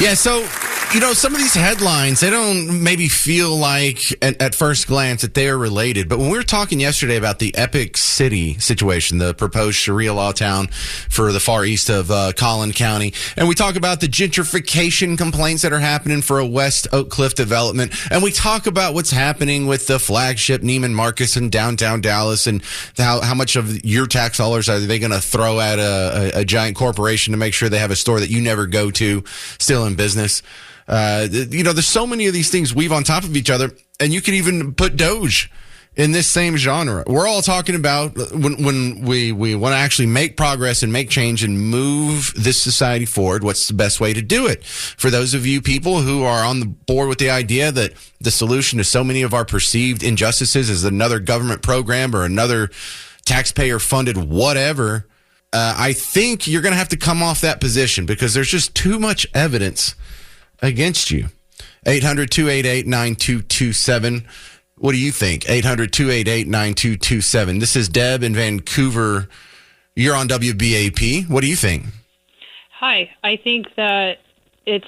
Yeah, so, some of these headlines, they don't maybe feel like at first glance that they are related. But when we were talking yesterday about the Epic City situation, the proposed Sharia law town for the far east of Collin County, and we talk about the gentrification complaints that are happening for a West Oak Cliff development, and we talk about what's happening with the flagship Neiman Marcus in downtown Dallas and how much of your tax dollars are they going to throw at a giant corporation to make sure they have a store that you never go to still in business. There's so many of these things weave on top of each other, and you could even put DOGE in this same genre. We're all talking about when we want to actually make progress and make change and move this society forward, what's the best way to do it? For those of you people who are on the board with the idea that the solution to so many of our perceived injustices is another government program or another taxpayer-funded whatever, I think you're going to have to come off that position because there's just too much evidence against you. 800-288-9227. What do you think? 800-288-9227. This is Deb in Vancouver. You're on WBAP. What do you think? Hi. I think that it's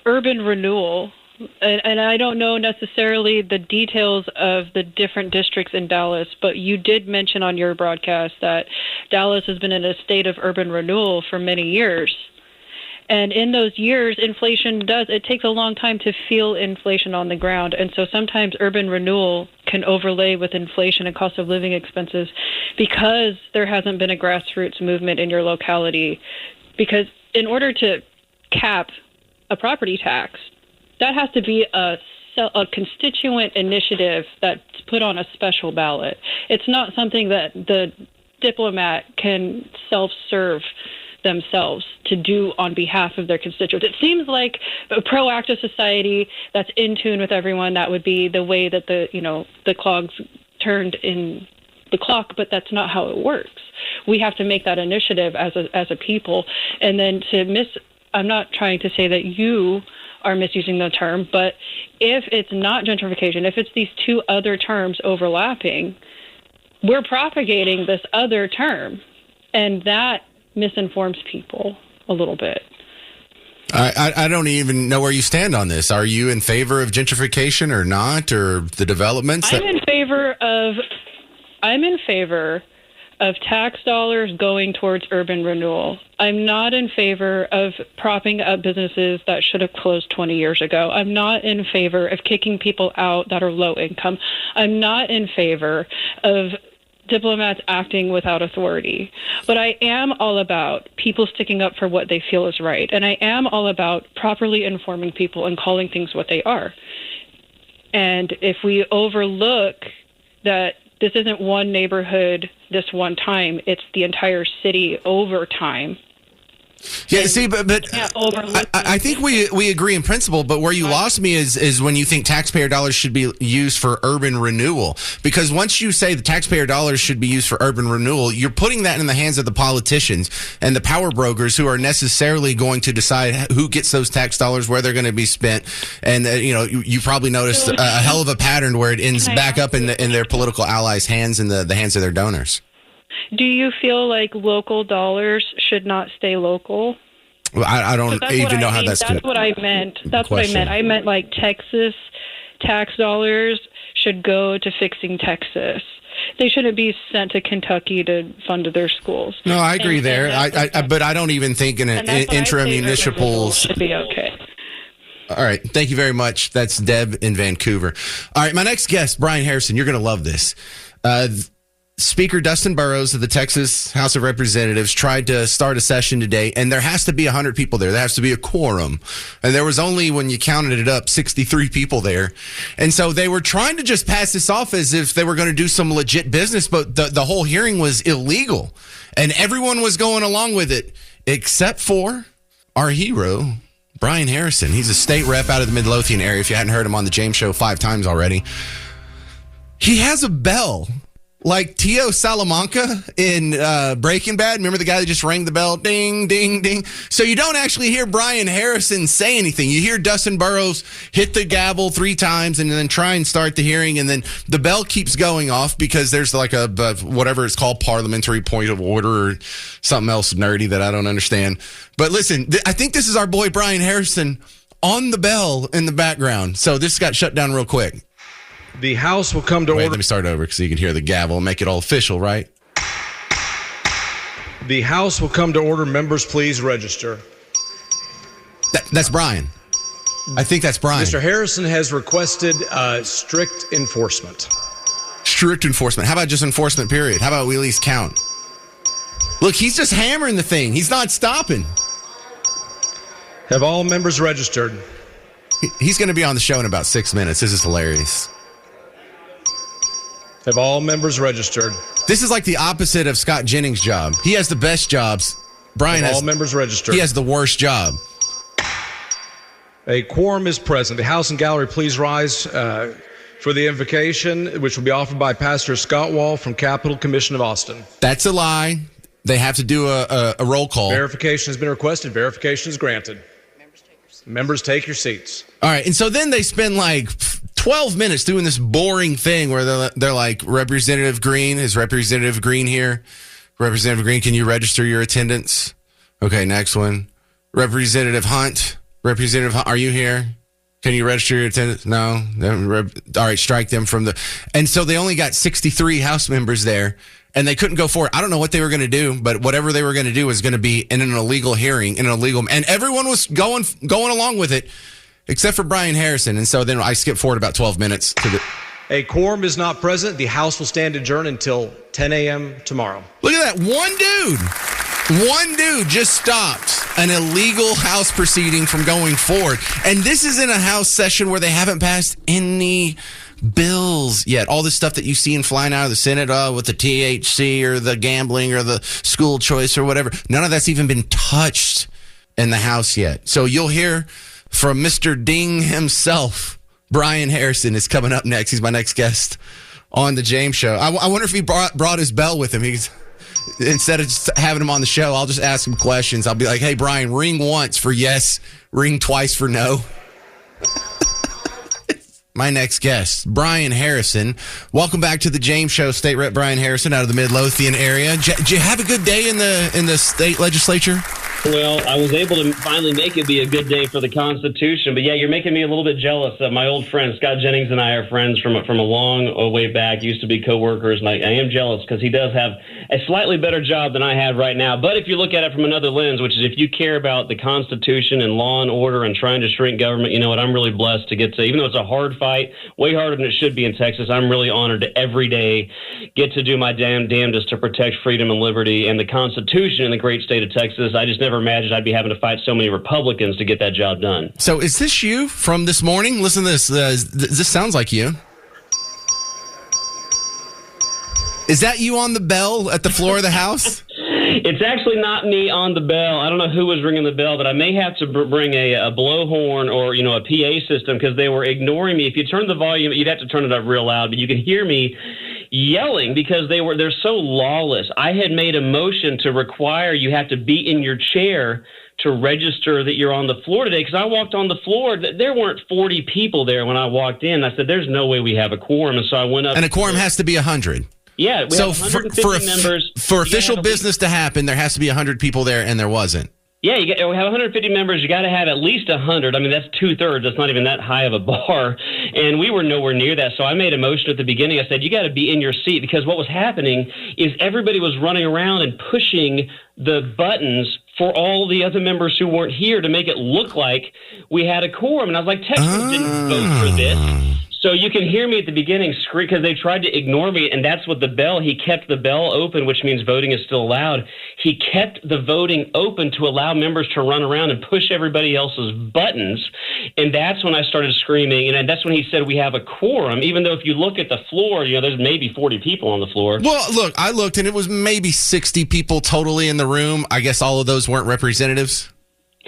urban renewal. And I don't know necessarily the details of the different districts in Dallas, but you did mention on your broadcast that Dallas has been in a state of urban renewal for many years. And in those years, it takes a long time to feel inflation on the ground. And so sometimes urban renewal can overlay with inflation and cost of living expenses because there hasn't been a grassroots movement in your locality. Because in order to cap a property tax, that has to be a constituent initiative that's put on a special ballot. It's not something that the diplomat can self-serve themselves to do on behalf of their constituents. It seems like a proactive society that's in tune with everyone, that would be the way that the clogs turned in the clock, but that's not how it works. We have to make that initiative as a people. And then I'm not trying to say that you are misusing the term, but if it's not gentrification, if it's these two other terms overlapping, we're propagating this other term, and that misinforms people a little bit. I don't even know where you stand on this. Are you in favor of gentrification or not, or the developments? I'm in favor of tax dollars going towards urban renewal. I'm not in favor of propping up businesses that should have closed 20 years ago. I'm not in favor of kicking people out that are low income. I'm not in favor of diplomats acting without authority. But I am all about people sticking up for what they feel is right. And I am all about properly informing people and calling things what they are. And if we overlook that this isn't one neighborhood this one time, it's the entire city over time. Yeah, see, but I think we agree in principle, but where you lost me is when you think taxpayer dollars should be used for urban renewal. Because once you say the taxpayer dollars should be used for urban renewal, you're putting that in the hands of the politicians and the power brokers who are necessarily going to decide who gets those tax dollars, where they're going to be spent. And, you probably noticed a hell of a pattern where it ends back up in their political allies' hands and the hands of their donors. Do you feel like local dollars should not stay local? Well, I don't even know how that's... That's what I meant. That's what I meant. I meant like Texas tax dollars should go to fixing Texas. They shouldn't be sent to Kentucky to fund their schools. No, I agree there. But I don't even think in an intra-municipal... should be okay. All right. Thank you very much. That's Deb in Vancouver. All right. My next guest, Brian Harrison, you're going to love this. Speaker Dustin Burrows of the Texas House of Representatives tried to start a session today, and there has to be 100 people there. There has to be a quorum. And there was only, when you counted it up, 63 people there. And so they were trying to just pass this off as if they were going to do some legit business, but the whole hearing was illegal. And everyone was going along with it, except for our hero, Brian Harrison. He's a state rep out of the Midlothian area, if you hadn't heard him on the James Show 5 times already. He has a bell like Tio Salamanca in Breaking Bad. Remember the guy that just rang the bell? Ding, ding, ding. So you don't actually hear Brian Harrison say anything. You hear Dustin Burrows hit the gavel 3 times and then try and start the hearing. And then the bell keeps going off because there's like a whatever it's called, parliamentary point of order or something else nerdy that I don't understand. But listen, I think this is our boy Brian Harrison on the bell in the background. So this got shut down real quick. The House will come to order. Let me start over so you can hear the gavel and make it all official, right? The House will come to order. Members, please register. That's Brian. I think that's Brian. Mr. Harrison has requested strict enforcement. Strict enforcement. How about just enforcement, period? How about we at least count? Look, he's just hammering the thing. He's not stopping. Have all members registered? He's going to be on the show in about 6 minutes. This is hilarious. Have all members registered? This is like the opposite of Scott Jennings' job. He has the best jobs. Brian Have has all members registered. He has the worst job. A quorum is present. The House and Gallery, please rise for the invocation, which will be offered by Pastor Scott Wall from Capital Commission of Austin. That's a lie. They have to do a roll call. Verification has been requested. Verification is granted. Members, take your seats. All right, and so then they spend like 12 minutes doing this boring thing where they're like, Representative Green, is Representative Green here? Representative Green, can you register your attendance? Okay, next one. Representative Hunt, are you here? Can you register your attendance? No. All right, strike them from the... And so they only got 63 House members there, and they couldn't go forward. I don't know what they were going to do, but whatever they were going to do was going to be in an illegal hearing, and everyone was going along with it, except for Brian Harrison. And so then I skipped forward about 12 minutes to the... A quorum is not present. The House will stand adjourned until 10 a.m. tomorrow. Look at that. One dude just stopped an illegal House proceeding from going forward. And this is in a House session where they haven't passed any bills yet. All this stuff that you see flying out of the Senate with the THC or the gambling or the school choice or whatever, none of that's even been touched in the House yet. So you'll hear from Mr. Ding himself. Brian Harrison is coming up next. He's my next guest on the James Show. I wonder if he brought his bell with him. Instead of just having him on the show, I'll just ask him questions. I'll be like, hey, Brian, ring once for yes, ring twice for no. My next guest, Brian Harrison. Welcome back to the James Show. State Rep Brian Harrison out of the Midlothian area. Did you have a good day in the state legislature? Well, I was able to finally make it be a good day for the Constitution. But yeah, you're making me a little bit jealous. My old friend Scott Jennings and I are friends from a long way back. Used to be coworkers, and I am jealous because he does have a slightly better job than I have right now. But if you look at it from another lens, which is if you care about the Constitution and law and order and trying to shrink government, you know what? I'm really blessed to get to, even though it's a hard fight, way harder than it should be in Texas. I'm really honored to every day get to do my damnedest to protect freedom and liberty and the Constitution in the great state of Texas. I just never imagined I'd be having to fight so many Republicans to get that job done. So is this you from this morning? Listen to this. This sounds like you. Is that you on the bell at the floor of the House? It's actually not me on the bell. I don't know who was ringing the bell, but I may have to bring a blowhorn or, a PA system because they were ignoring me. If you turn the volume, you'd have to turn it up real loud, but you can hear me yelling because they're so lawless. I had made a motion to require you have to be in your chair to register that you're on the floor today because I walked on the floor. There weren't 40 people there when I walked in. I said, there's no way we have a quorum. And so I went up. And a quorum has to be 100. Yeah, we have 150 members. For official business to happen, there has to be 100 people there, and there wasn't. Yeah, we have 150 members. You got to have at least 100. I mean, that's 2/3. That's not even that high of a bar. And we were nowhere near that. So I made a motion at the beginning. I said, you got to be in your seat because what was happening is everybody was running around and pushing the buttons for all the other members who weren't here to make it look like we had a quorum. And I was like, Texas didn't vote for this. So you can hear me at the beginning scream because they tried to ignore me, and that's what he kept the bell open, which means voting is still allowed. He kept the voting open to allow members to run around and push everybody else's buttons, and that's when I started screaming, and that's when he said we have a quorum, even though if you look at the floor, there's maybe 40 people on the floor. Well, look, I looked, and it was maybe 60 people totally in the room. I guess all of those weren't representatives.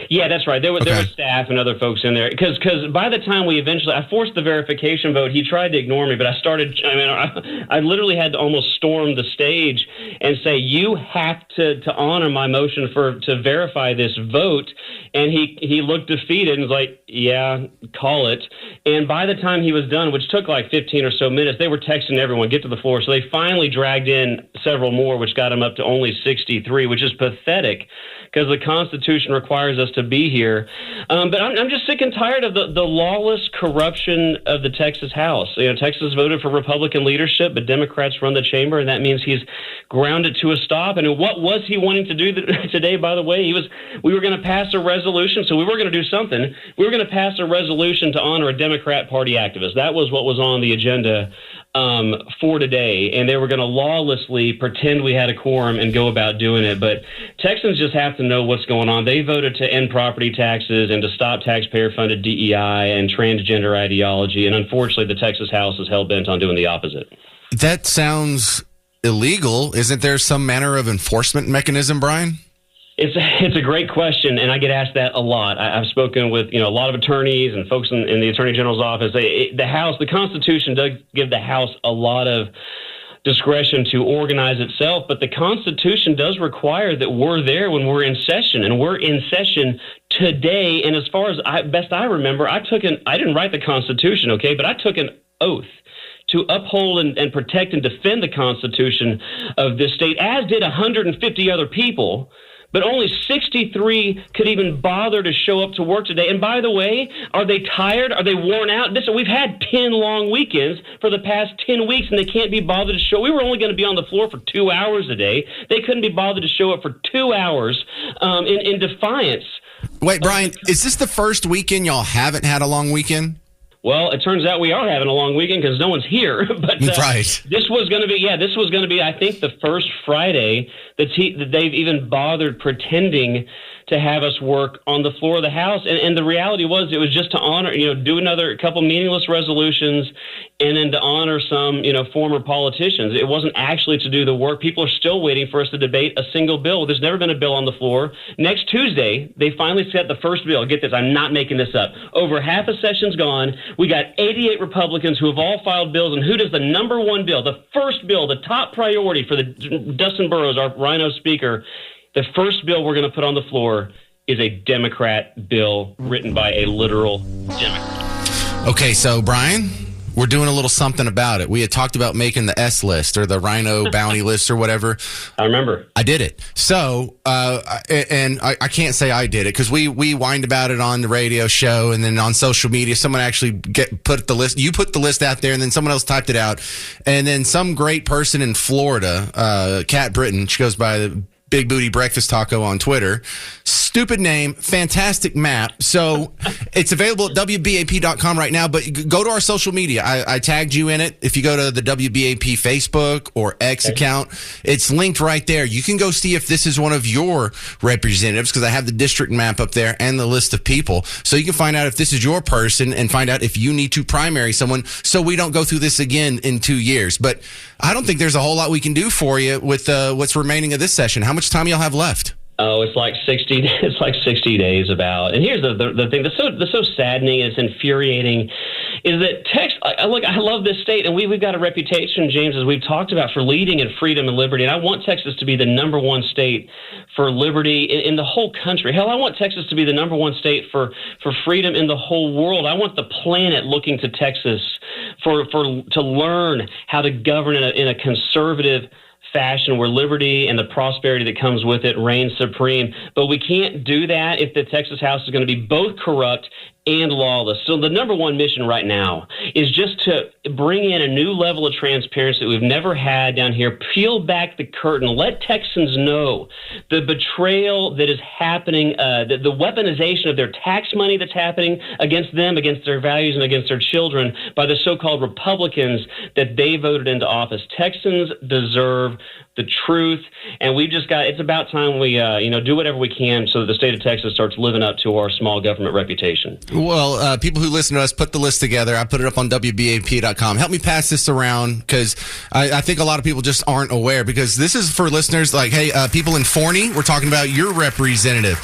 Yeah, that's right. There was staff and other folks in there because by the time I forced the verification vote, he tried to ignore me, but I literally had to almost storm the stage and say, you have to honor my motion to verify this vote. And he looked defeated and was like, yeah, call it. And by the time he was done, which took like 15 or so minutes, they were texting everyone, get to the floor. So they finally dragged in several more, which got him up to only 63, which is pathetic because the Constitution requires us to be here. But I'm just sick and tired of the lawless corruption of the Texas House. Texas voted for Republican leadership, but Democrats run the chamber, and that means he's grounded to a stop. And what was he wanting to do today, by the way? We were going to pass a resolution, so we were going to do something. We were going to pass a resolution to honor a Democrat Party activist. That was what was on the agenda for today, and they were going to lawlessly pretend we had a quorum and go about doing it. But Texans just have to know what's going on. They voted to end property taxes and to stop taxpayer-funded DEI and transgender ideology, and unfortunately, the Texas House is hell-bent on doing the opposite. That sounds illegal. Isn't there some manner of enforcement mechanism, Brian? It's a great question, and I get asked that a lot. I've spoken with a lot of attorneys and folks in the Attorney General's office. The Constitution does give the House a lot of discretion to organize itself, but the Constitution does require that we're there when we're in session, and we're in session today. And as far as best I remember, I didn't write the Constitution, okay, but I took an oath to uphold and protect and defend the Constitution of this state, as did 150 other people. But only 63 could even bother to show up to work today. And by the way, are they tired? Are they worn out? We've had 10 long weekends for the past 10 weeks, and they can't be bothered to show. We were only going to be on the floor for 2 hours a day. They couldn't be bothered to show up for 2 hours in defiance. Wait, Brian, is this the first weekend y'all haven't had a long weekend? Well, it turns out we are having a long weekend because no one's here. But right. This was going to be, I think, the first Friday that they've even bothered pretending to have us work on the floor of the House. And the reality was it was just to honor, do another couple meaningless resolutions and then to honor some, former politicians. It wasn't actually to do the work. People are still waiting for us to debate a single bill. There's never been a bill on the floor. Next Tuesday, they finally set the first bill. Get this, I'm not making this up. Over half a session's gone. We got 88 Republicans who have all filed bills. And who does the number one bill, the first bill, the top priority for Dustin Burrows, our Rhino Speaker, the first bill we're going to put on the floor is a Democrat bill written by a literal Democrat. Okay, so Brian, we're doing a little something about it. We had talked about making the S list or the Rhino bounty list or whatever. I remember. I did it. So, and I can't say I did it because we whined about it on the radio show and then on social media. Someone actually put the list. You put the list out there and then someone else typed it out. And then some great person in Florida, Kat Britton, she goes by the Big Booty Breakfast Taco on Twitter. Stupid name, fantastic map. So it's available at WBAP.com right now, but go to our social media. I tagged you in it. If you go to the WBAP Facebook or X account, it's linked right there. You can go see if this is one of your representatives because I have the district map up there and the list of people. So you can find out if this is your person and find out if you need to primary someone so we don't go through this again in 2 years. But I don't think there's a whole lot we can do for you with what's remaining of this session. How much time y'all have left? Oh, it's like 60. It's like 60 days about. And here's the thing that's so saddening. It's infuriating. Is that Texas? Look, I love this state, and we've got a reputation, James, as we've talked about, for leading in freedom and liberty. And I want Texas to be the number one state for liberty in the whole country. Hell, I want Texas to be the number one state for freedom in the whole world. I want the planet looking to Texas to learn how to govern in a conservative fashion where liberty and the prosperity that comes with it reigns supreme. But we can't do that if the Texas House is going to be both corrupt and lawless. So the number one mission right now is just to bring in a new level of transparency that we've never had down here, peel back the curtain, let Texans know the betrayal that is happening, the weaponization of their tax money that's happening against them, against their values, and against their children by the so-called Republicans that they voted into office. Texans deserve the truth, and we've just got, it's about time we do whatever we can so that the state of Texas starts living up to our small government reputation. Well, people who listen to us put the list together. I put it up on WBAP.com. Help me pass this around, because I think a lot of people just aren't aware, because this is for listeners like, hey, people in Forney, we're talking about your representative.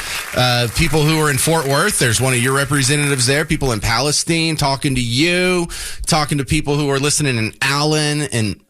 People who are in Fort Worth, there's one of your representatives there. People in Palestine, talking to you, talking to people who are listening in Allen, and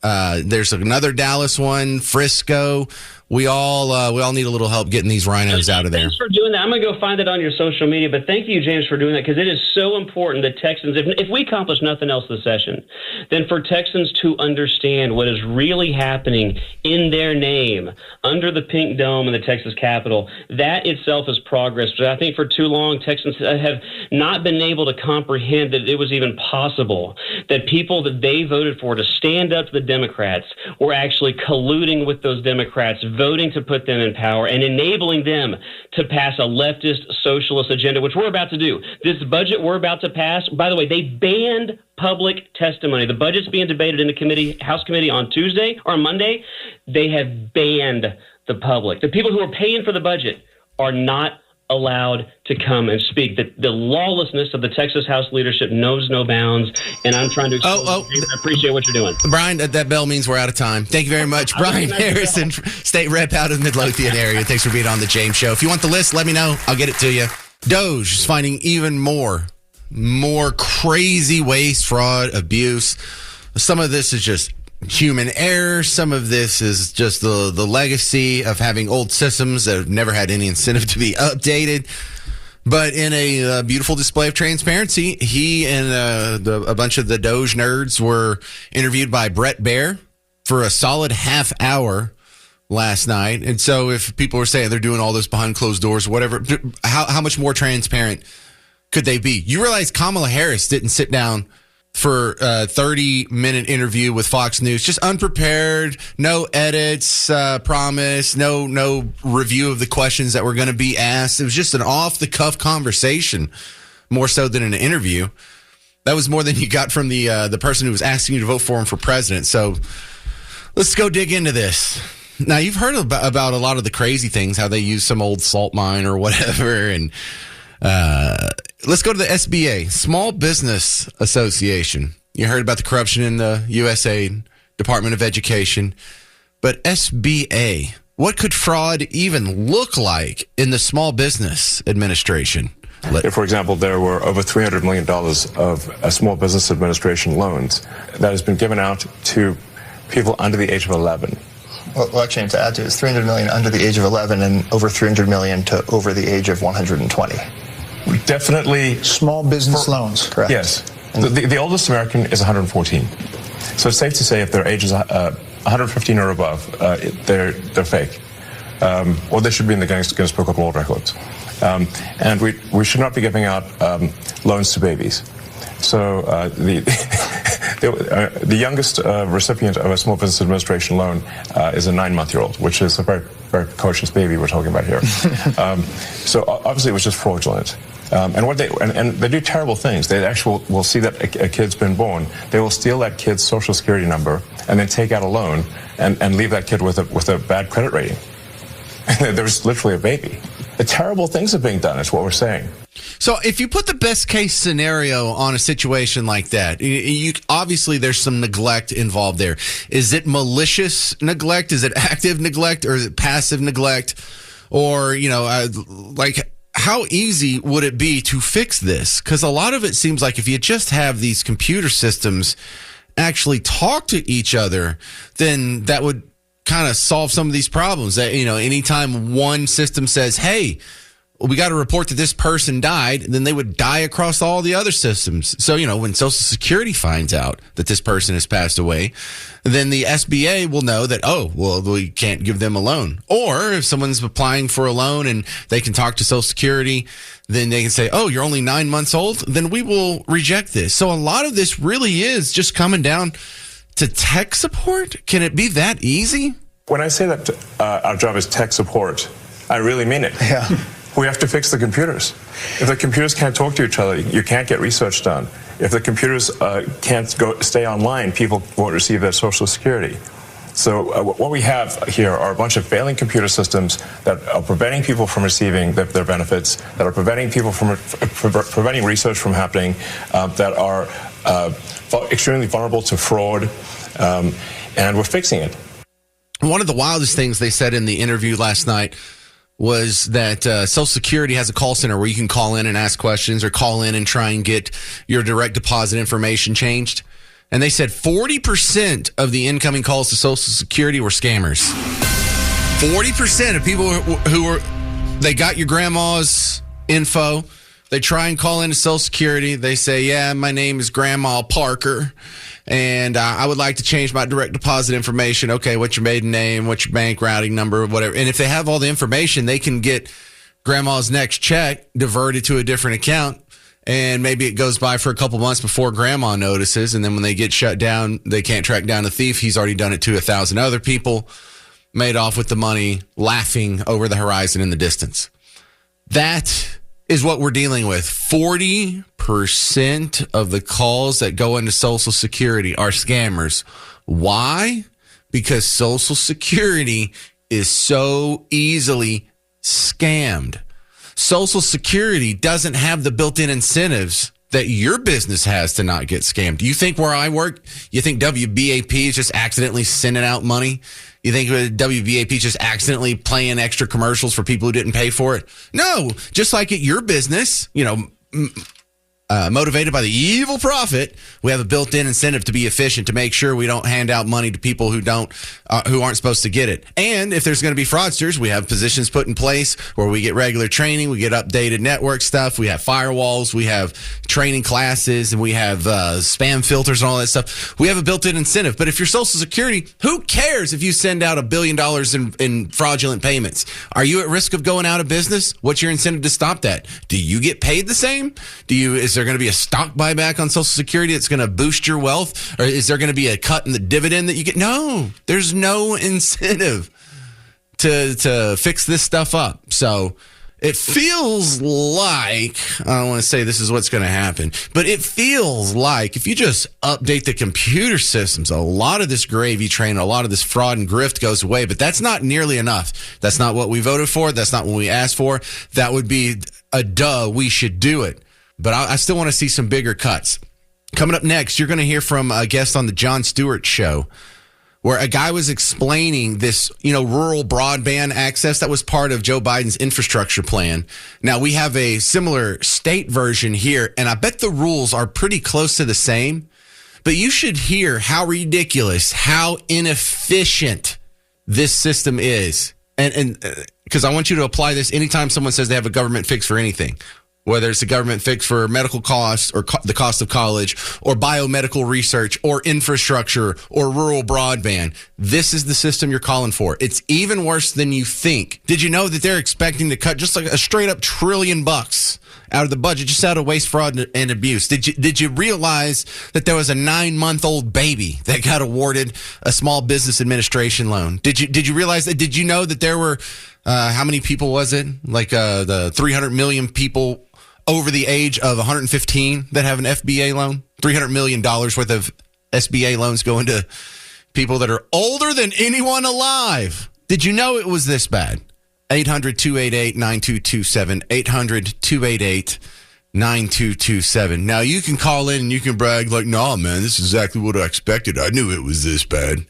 there's another Dallas one, Frisco. We all need a little help getting these rhinos out of there. Thanks for doing that. I'm going to go find it on your social media, but thank you, James, for doing that, because it is so important that Texans, if we accomplish nothing else this session, then for Texans to understand what is really happening in their name under the pink dome in the Texas Capitol, that itself is progress. But I think for too long, Texans have not been able to comprehend that it was even possible that people that they voted for to stand up to the Democrats were actually colluding with those Democrats, voting to put them in power and enabling them to pass a leftist socialist agenda, which we're about to do. This budget we're about to pass, by the way, they banned public testimony. The budget's being debated in the committee, House committee on Tuesday or Monday. They have banned the public. The people who are paying for the budget are not allowed to come and speak. The lawlessness of the Texas House leadership knows no bounds, and I'm trying to I appreciate what you're doing. Brian, that bell means we're out of time. Thank you very much. Brian Harrison, state rep out of the Midlothian area. Thanks for being on the James Show. If you want the list, let me know. I'll get it to you. DOGE is finding even more crazy waste, fraud, abuse. Some of this is just human error. Some of this is just the legacy of having old systems that have never had any incentive to be updated. But in a beautiful display of transparency, he and a bunch of the DOGE nerds were interviewed by Brett Baer for a solid half hour last night. And so if people were saying they're doing all this behind closed doors, whatever, how much more transparent could they be? You realize Kamala Harris didn't sit down for a 30-minute interview with Fox News, just unprepared, no edits, promise, no review of the questions that were going to be asked. It was just an off-the-cuff conversation, more so than an interview. That was more than you got from the person who was asking you to vote for him for president. So let's go dig into this. Now, you've heard about a lot of the crazy things, how they use some old salt mine or whatever, and let's go to the SBA, Small Business Association. You heard about the corruption in the USAID, Department of Education. But SBA, what could fraud even look like in the Small Business Administration? If, for example, there were over $300 million of Small Business Administration loans that has been given out to people under the age of 11. Well, actually, to add to it, it's $300 million under the age of 11 and over $300 million to over the age of 120. Definitely small business loans, correct? Yes. The oldest American is 114. So it's safe to say if their age is 115 or above, they're fake. Or they should be in the Guinness Book of World Records. And we should not be giving out loans to babies. So the youngest recipient of a Small Business Administration loan is a 9-month-old, which is a very, very precocious baby we're talking about here. So obviously it was just fraudulent. And they do terrible things. They actually will see that a kid's been born. They will steal that kid's social security number and then take out a loan and leave that kid with a bad credit rating. There's literally a baby. The terrible things are being done is what we're saying. So if you put the best case scenario on a situation like that, obviously there's some neglect involved there. Is it malicious neglect? Is it active neglect? Or is it passive neglect? Or, how easy would it be to fix this? Because a lot of it seems like if you just have these computer systems actually talk to each other, then that would kind of solve some of these problems. That, anytime one system says, hey, we got to report that this person died, then they would die across all the other systems. So, when Social Security finds out that this person has passed away, then the SBA will know that, we can't give them a loan. Or if someone's applying for a loan and they can talk to Social Security, then they can say, you're only 9 months old, then we will reject this. So a lot of this really is just coming down to tech support. Can it be that easy? When I say that our job is tech support, I really mean it. Yeah. We have to fix the computers. If the computers can't talk to each other, you can't get research done. If the computers can't stay online, people won't receive their Social Security. So what we have here are a bunch of failing computer systems that are preventing people from receiving their benefits, that are preventing people from preventing research from happening, that are extremely vulnerable to fraud, and we're fixing it. One of the wildest things they said in the interview last night was that Social Security has a call center where you can call in and ask questions or call in and try and get your direct deposit information changed. And they said 40% of the incoming calls to Social Security were scammers. 40% of people they got your grandma's info. They try and call into Social Security. They say, yeah, my name is Grandma Parker, and I would like to change my direct deposit information. Okay, what's your maiden name? What's your bank routing number? Whatever. And if they have all the information, they can get Grandma's next check diverted to a different account. And maybe it goes by for a couple months before Grandma notices. And then when they get shut down, they can't track down the thief. He's already done it to 1,000 other people, made off with the money, laughing over the horizon in the distance. That is what we're dealing with. 40% of the calls that go into Social Security are scammers. Why? Because Social Security is so easily scammed. Social Security doesn't have the built-in incentives that your business has to not get scammed. Do you think where I work, you think WBAP is just accidentally sending out money? You think WBAP is just accidentally playing extra commercials for people who didn't pay for it? No, just like at your business, motivated by the evil profit, we have a built-in incentive to be efficient, to make sure we don't hand out money to people who aren't supposed to get it. And if there's going to be fraudsters, we have positions put in place where we get regular training, we get updated network stuff, we have firewalls, we have training classes, and we have spam filters and all that stuff. We have a built-in incentive. But if you're Social Security, who cares if you send out $1 billion in fraudulent payments? Are you at risk of going out of business? What's your incentive to stop that? Do you get paid the same? Is there going to be a stock buyback on Social Security that's going to boost your wealth? Or is there going to be a cut in the dividend that you get? No, there's no incentive to fix this stuff up. So it feels like, I don't want to say this is what's going to happen, but it feels like if you just update the computer systems, a lot of this gravy train, a lot of this fraud and grift goes away. But that's not nearly enough. That's not what we voted for. That's not what we asked for. That would be a duh. We should do it. But I still want to see some bigger cuts. Coming up next, you're going to hear from a guest on the Jon Stewart Show, where a guy was explaining this, rural broadband access that was part of Joe Biden's infrastructure plan. Now, we have a similar state version here, and I bet the rules are pretty close to the same. But you should hear how ridiculous, how inefficient this system is. And because I want you to apply this anytime someone says they have a government fix for anything. Whether it's a government fix for medical costs or the cost of college or biomedical research or infrastructure or rural broadband. This is the system you're calling for. It's even worse than you think. Did you know that they're expecting to cut just like a straight up $1 trillion out of the budget, just out of waste, fraud, and abuse? Did you realize that there was a 9-month-old baby that got awarded a small business administration loan? Did you realize that? Did you know that there were, how many people was it? Like the 300 million people over the age of 115 that have an FBA loan? $300 million worth of SBA loans going to people that are older than anyone alive. Did you know it was this bad? 800-288-9227. 800-288-9227. Now, you can call in and you can brag like, no, man, this is exactly what I expected. I knew it was this bad.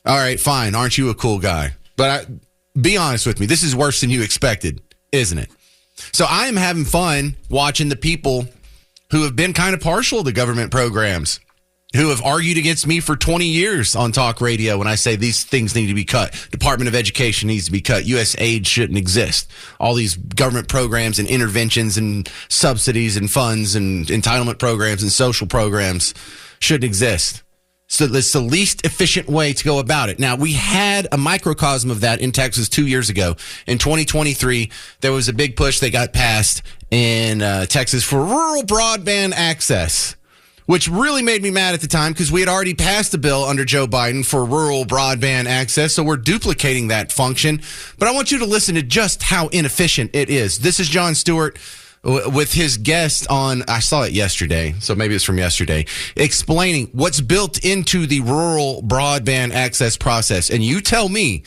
All right, fine. Aren't you a cool guy? But be honest with me. This is worse than you expected, isn't it? So I am having fun watching the people who have been kind of partial to government programs, who have argued against me for 20 years on talk radio when I say these things need to be cut. Department of Education needs to be cut. USAID shouldn't exist. All these government programs and interventions and subsidies and funds and entitlement programs and social programs shouldn't exist. So it's the least efficient way to go about it. Now, we had a microcosm of that in Texas 2 years ago. In 2023, there was a big push that got passed in Texas for rural broadband access, which really made me mad at the time because we had already passed a bill under Joe Biden for rural broadband access. So we're duplicating that function. But I want you to listen to just how inefficient it is. This is Jon Stewart. with his guest on, I saw it yesterday, so maybe it's from yesterday, explaining what's built into the rural broadband access process. And you tell me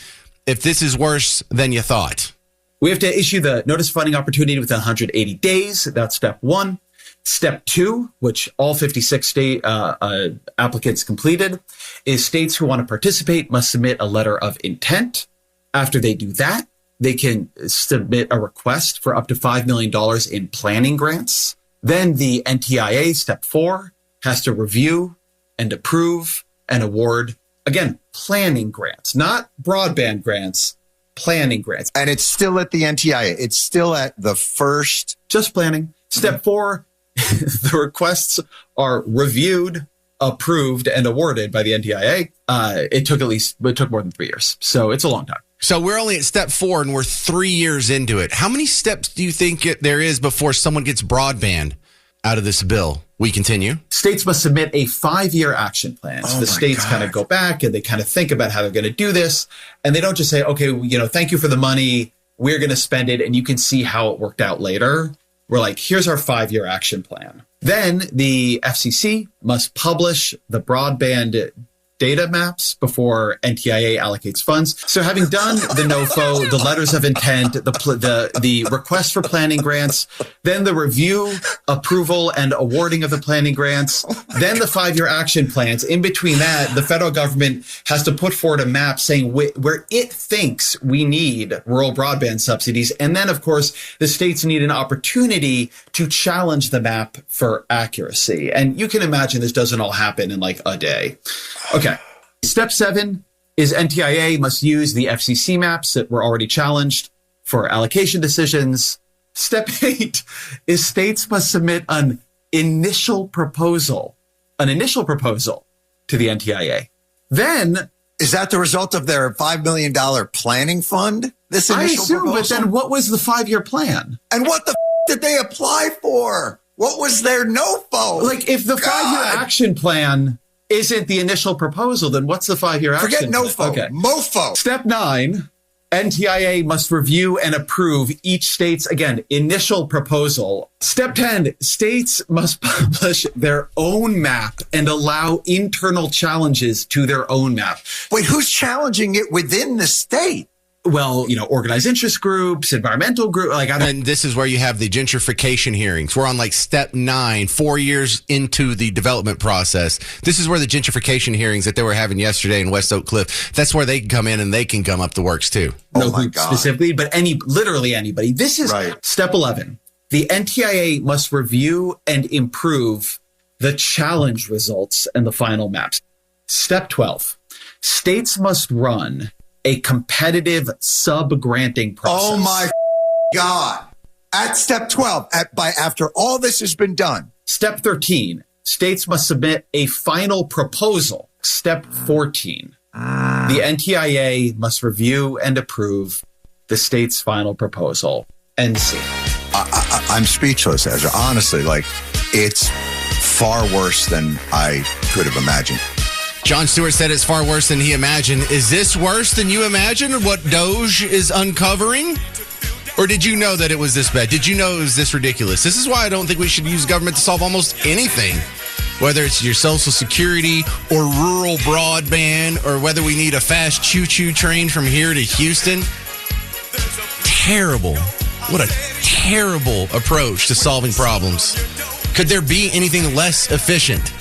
if this is worse than you thought. We have to issue the notice of funding opportunity within 180 days. That's step one. Step two, which all 56 state applicants completed, is states who want to participate must submit a letter of intent. After they do that, they can submit a request for up to $5 million in planning grants. Then the NTIA, step four, has to review and approve and award, again, planning grants, not broadband grants, planning grants. And it's still at the NTIA. It's still at the first. Just planning. Step four, the requests are reviewed, approved, and awarded by the NTIA. It took more than 3 years. So it's a long time. So we're only at step 4 and we're 3 years into it. How many steps do you think there is before someone gets broadband out of this bill? We continue. States must submit a 5-year action plan. So the states kind of go back and they kind of think about how they're going to do this. And they don't just say, okay, thank you for the money. We're going to spend it. And you can see how it worked out later. We're like, here's our 5-year action plan. Then the FCC must publish the broadband data maps before NTIA allocates funds. So having done the NOFO, the letters of intent, the request for planning grants, then the review, approval, and awarding of the planning grants, then the 5-year action plans. In between that, the federal government has to put forward a map saying where it thinks we need rural broadband subsidies. And then, of course, the states need an opportunity to challenge the map for accuracy. And you can imagine this doesn't all happen in like a day. Okay. Step 7 is NTIA must use the FCC maps that were already challenged for allocation decisions. Step 8 is states must submit an initial proposal to the NTIA. Then, is that the result of their $5 million planning fund? This initial I assume, proposal? but then what was the 5-year plan? And what the did they apply for? What was their NOFO? Like, if the 5-year action plan isn't the initial proposal, then what's the 5-year action? Forget NOFO. Okay. MOFO. Step 9, NTIA must review and approve each state's, again, initial proposal. Step 10, states must publish their own map and allow internal challenges to their own map. Wait, who's challenging it within the state? Well, organized interest groups, environmental groups. And this is where you have the gentrification hearings. We're on like step 9, 4 years into the development process. This is where the gentrification hearings that they were having yesterday in West Oak Cliff, that's where they can come in and they can come up the works too. No group specifically, but literally anybody. This is step 11. The NTIA must review and improve the challenge results and the final maps. Step 12. States must run a competitive sub-granting process. Oh my God. At step 12, after all this has been done. Step 13, states must submit a final proposal. Step 14, the NTIA must review and approve the state's final proposal. End scene. I'm speechless, Ezra. Honestly, it's far worse than I could have imagined. Jon Stewart said it's far worse than he imagined. Is this worse than you imagined, what DOGE is uncovering? Or did you know that it was this bad? Did you know it was this ridiculous? This is why I don't think we should use government to solve almost anything. Whether it's your Social Security or rural broadband or whether we need a fast choo-choo train from here to Houston. Terrible. What a terrible approach to solving problems. Could there be anything less efficient?